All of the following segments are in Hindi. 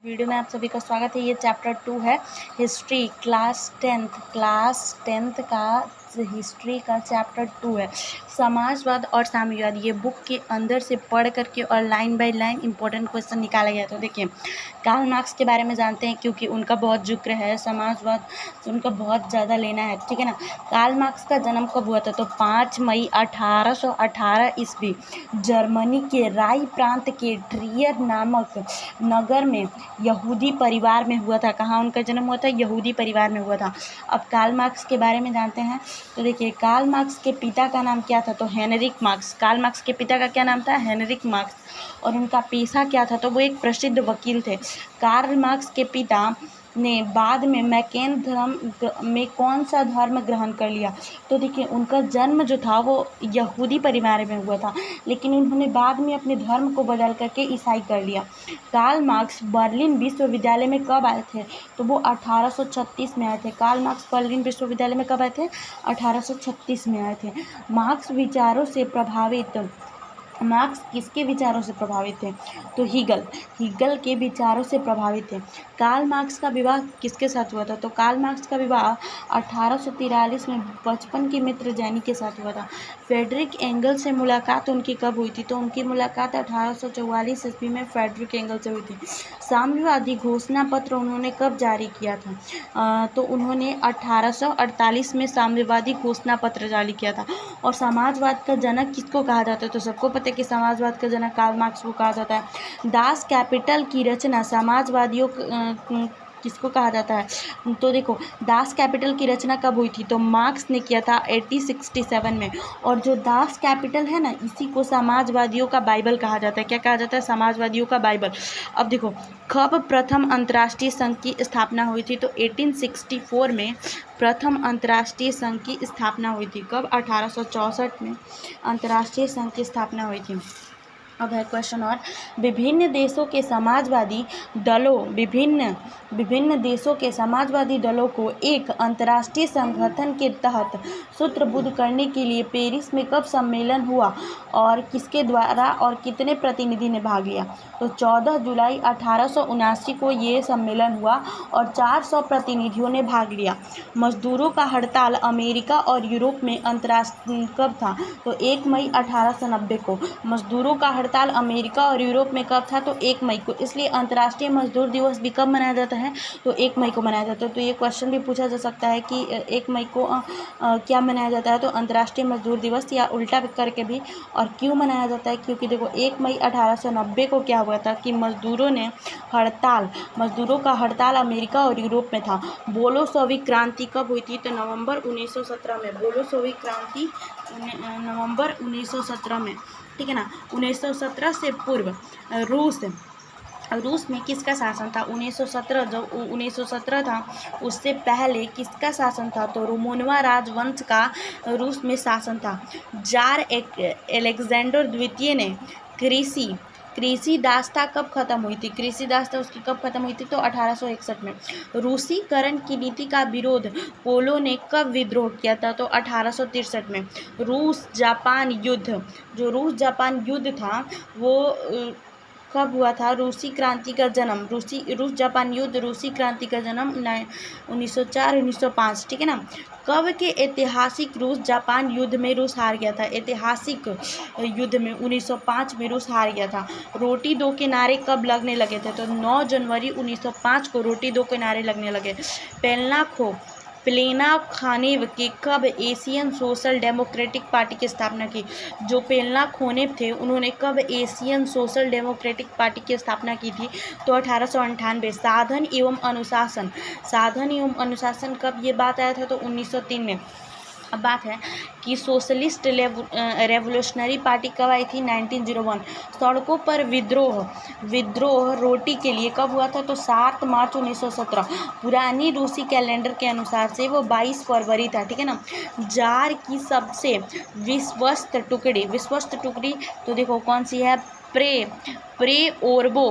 वीडियो में आप सभी का स्वागत है। ये चैप्टर 2 है हिस्ट्री, क्लास टेंथ का हिस्ट्री का चैप्टर 2 है समाजवाद और साम्यवाद। ये बुक के अंदर से पढ़ करके और line by line important question निकाला गया। तो देखिए, कार्ल मार्क्स के बारे में जानते हैं क्योंकि उनका बहुत जिक्र है, समाजवाद उनका बहुत ज़्यादा लेना है, ठीक है ना। कार्ल मार्क्स का जन्म कब हुआ था? तो 5 मई 1818 ईस्वी जर्मनी के राई प्रांत के ट्रियर नामक नगर में यहूदी परिवार में हुआ था। कहाँ उनका जन्म हुआ था? यहूदी परिवार में हुआ था। अब कार्ल मार्क्स के बारे में जानते हैं। तो देखिए, कार्ल मार्क्स के पिता का नाम क्या था? तो हेनरिक मार्क्स। कार्ल मार्क्स के पिता का क्या नाम था? Heinrich Marx. और उनका पेशा क्या था? तो वो एक प्रसिद्ध वकील थे। कार्ल मार्क्स के पिता ने बाद में मैकेन धर्म में कौन सा धर्म ग्रहण कर लिया? तो देखिए, उनका जन्म जो था वो यहूदी परिवार में हुआ था, लेकिन उन्होंने बाद में अपने धर्म को बदल करके ईसाई कर लिया। कार्ल मार्क्स बर्लिन विश्वविद्यालय में कब आए थे? तो वो 1836 में आए थे। कार्ल मार्क्स बर्लिन विश्वविद्यालय में कब आए थे? 1836 में आए थे। मार्क्स किसके विचारों से प्रभावित थे? तो हीगल के विचारों से प्रभावित थे। कार्ल मार्क्स का विवाह किसके साथ हुआ था? तो कार्ल मार्क्स का विवाह 1843 में बचपन के मित्र जैनी के साथ हुआ था। फ्रेडरिक एंगल से मुलाकात उनकी कब हुई थी? तो उनकी मुलाकात 1844 ईस्वी में फ्रेडरिक एंगल से हुई थी। साम्यवादी घोषणा पत्र उन्होंने कब जारी किया था? तो उन्होंने 1848 में साम्यवादी घोषणा पत्र जारी किया था। और समाजवाद का जनक किसको कहा जाता है? तो सबको पता है कि समाजवाद का जनक कार्ल मार्क्स को कहा जाता है। दास कैपिटल की रचना समाजवादियों किसको कहा जाता है? तो देखो, दास कैपिटल की रचना कब हुई थी? तो मार्क्स ने किया था 1867 में। और जो दास कैपिटल है ना, इसी को समाजवादियों का बाइबल कहा जाता है। क्या कहा जाता है? समाजवादियों का बाइबल। अब देखो, कब प्रथम अंतर्राष्ट्रीय संघ की स्थापना हुई थी? तो 1864 में प्रथम अंतर्राष्ट्रीय संघ की स्थापना हुई थी। कब? 1864 में अंतर्राष्ट्रीय संघ की स्थापना हुई थी। अब है क्वेश्चन और, विभिन्न देशों के समाजवादी दलों को एक अंतर्राष्ट्रीय संगठन के तहत सूत्रबद्ध करने के लिए पेरिस में कब सम्मेलन हुआ और किसके द्वारा और कितने प्रतिनिधि ने भाग लिया? तो 14 जुलाई 1879 को ये सम्मेलन हुआ और 400 प्रतिनिधियों ने भाग लिया। मजदूरों का हड़ताल अमेरिका और यूरोप में अंतर्राष्ट्रीय कब था? तो 1 मई 1890 को। मजदूरों का हड़ताल अमेरिका और यूरोप में कब था? तो 1 मई को। इसलिए अंतर्राष्ट्रीय मजदूर दिवस भी कब मनाया जाता है? तो 1 मई को मनाया जाता है। तो ये क्वेश्चन भी पूछा जा सकता है कि 1 मई को क्या मनाया जाता है? तो अंतर्राष्ट्रीय मजदूर दिवस, या उल्टा करके भी। और क्यों मनाया जाता है? क्योंकि देखो, 1 मई 1890 को क्या हुआ था कि मजदूरों का हड़ताल अमेरिका और यूरोप में था। बोलोशेविक क्रांति कब हुई थी? तो नवंबर 1917 में। बोलोशेविक क्रांति नवंबर 1917 में, ठीक है ना। 1917 से पूर्व रूस में किसका शासन था? 1917 था, उससे पहले किसका शासन था? तो रोमानोवा राजवंश का रूस में शासन था। जार अलेक्जेंडर द्वितीय ने कृषि दासता कब खत्म हुई थी? कृषि दासता उसकी कब खत्म हुई थी? तो 1861 में। रूसीकरण की नीति का विरोध पोलो ने कब विद्रोह किया था? तो 1863 में। रूस जापान युद्ध था वो कब हुआ था? रूसी क्रांति का जन्म 1904-1905, ठीक है ना। कब के ऐतिहासिक रूस जापान युद्ध में रूस हार गया था? ऐतिहासिक युद्ध में 1905 में रूस हार गया था। रोटी दो के नारे कब लगने लगे थे? तो 9 जनवरी 1905 को रोटी दो के नारे लगने लगे। प्लेखानोव के कब एशियन सोशल डेमोक्रेटिक पार्टी की स्थापना की? जो प्लेखानोव थे उन्होंने कब एशियन सोशल डेमोक्रेटिक पार्टी की स्थापना की थी? तो 1898। साधन एवं अनुशासन कब ये बात आया था? तो 1903 में। अब बात है कि सोशलिस्ट रेवोल्यूशनरी पार्टी कब आई थी? 1901। सड़कों पर विद्रोह रोटी के लिए कब हुआ था? तो 7 मार्च 1917। पुरानी रूसी कैलेंडर के अनुसार से वो 22 फरवरी था, ठीक है ना। जार की सबसे विश्वस्त टुकड़ी तो देखो कौन सी है? प्रेओर्बो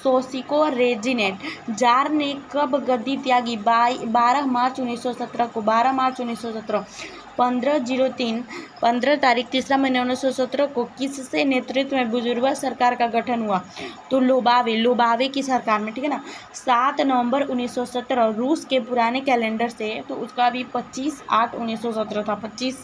सोसिको रेजिनेंट। जार ने कब गद्दी त्यागी? 12 मार्च 1917 को। 12 मार्च 1917। 15 तारीख 3 महीने 1917 को किससे नेतृत्व में बुजुर्गा सरकार का गठन हुआ? तो लोबावे की सरकार में, ठीक है ना। 7 नवंबर 1917 रूस के पुराने कैलेंडर से, तो उसका भी 25/8/1917 था। 25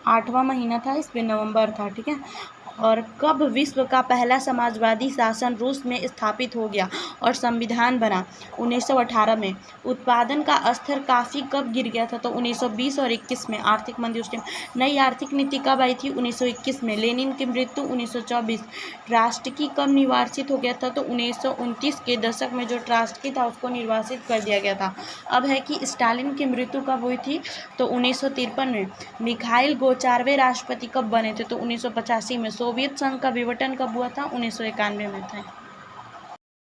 8वां महीना था, इस पे नवंबर था, ठीक है। और कब विश्व का पहला समाजवादी शासन रूस में स्थापित हो गया और संविधान बना? 1918 में। उत्पादन का स्तर काफ़ी कब गिर गया था? तो 1920 और 21 में, आर्थिक मंदी उस टाइम। नई आर्थिक नीति कब आई थी? 1921 में। लेनिन की मृत्यु 1924। ट्रास्टकी कब निर्वासित हो गया था? तो 1929 के दशक में जो ट्रास्टकी था उसको निर्वासित कर दिया गया था। अब है कि स्टालिन की मृत्यु कब हुई थी? तो 1953 में। मिखाइल गोचारवे राष्ट्रपति कब बने थे? तो 1985 में। सोवियत संघ का विघटन कब हुआ था? 1991 में था।